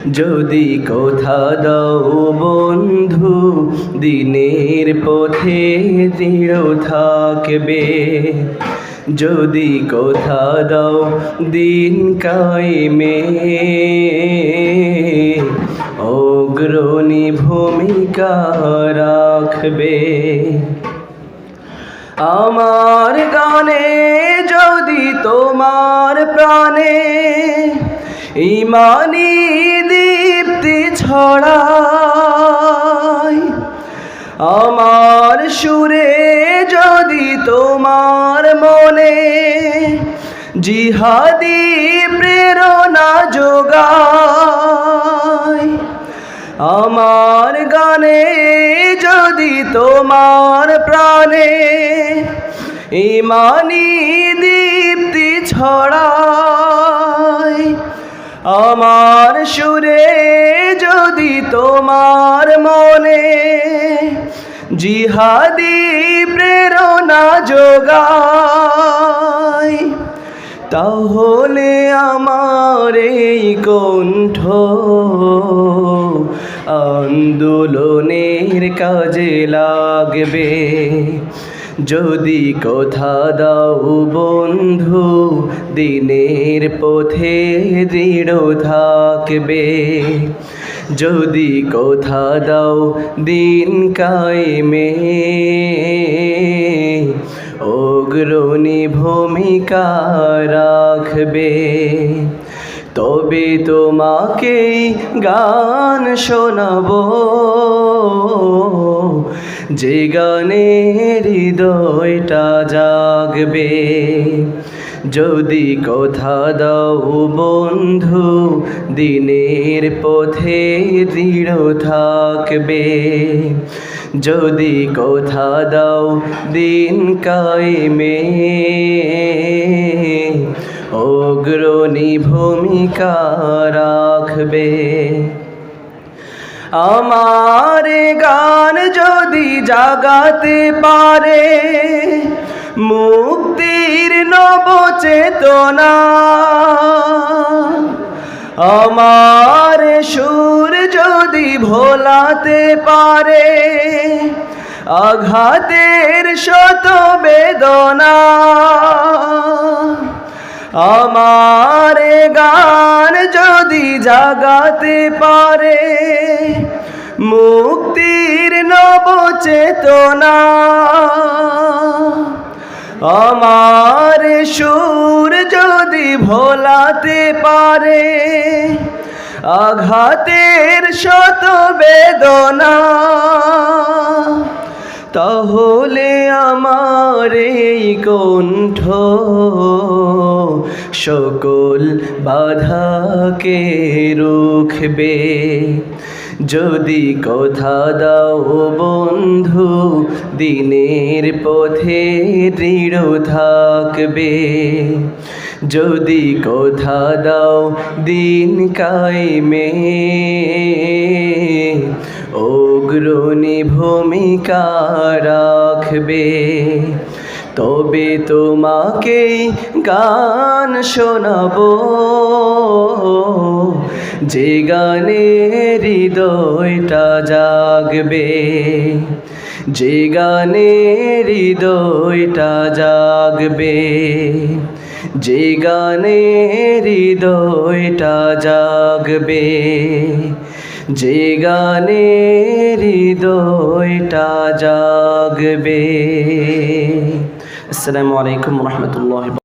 যদি কথা দাও বন্ধু দিনের পথে দৃঢ় থাকবে, যদি কথা দাও দিন কায়েমে অগ্রণী ভূমিকা রাখবে। আমার গানে যদি তোমার প্রাণে ঈমানী দীপ্তি ছড়ায়, আমার সুরে যদি তোমার মনে জিহাদি প্রেরণা যোগায়, আমার গানে যদি তোমার প্রাণে ঈমানী দীপ্তি ছড়ায়, আমার সুরে যদি তোমার মনে জিহাদি প্রেরণা যোগায়, তাহলে আমার এই কণ্ঠ আন্দোলনের কাজে লাগবে। যদি কথা দাও বন্ধু দিনের পথে দৃঢ় থাকবে, যদি কথা দাও দিন কায়েমে অগ্রণী ভূমিকা রাখবে, তবে তোমাকে গান শোনাবো যে গানে হৃদয়টা জাগবে। যদি কথা দাও বন্ধু দিনের পথে দৃঢ় থাকবে, যদি কথা দাও দিন কায়েমে অগ্রণী ভূমিকা রাখবে। আমার গান যদি জাগাতে পারে মুক্তির নব চেতনা, আমার সুর যদি ভোলাতে পারে আঘাতের শত বেদনা, আমার গান যদি জাগাতে পারে মুক্তির নব চেতনা, আমার সুর যদি ভোলাতে পারে আঘাতের শত বেদনা, তাহলে আমার এই কণ্ঠ সকল বাধাকে রুখবে। যদি কথা দাও বন্ধু দিনের পথে দৃঢ় থাকবে, যদি কথা দাও দিন কায়েমে অগ্রণী ভূমিকা রাখবে, তবে তোমাকে গান শোনাবো যে গানে হৃদয়টা জাগবে, যে গানে হৃদয়টা জাগবে, যে গানে হৃদয়টা জাগবে, যে গানে হৃদয়টা জাগবে। আসসালামু আলাইকুম ওয়া রাহমাতুল্লাহি।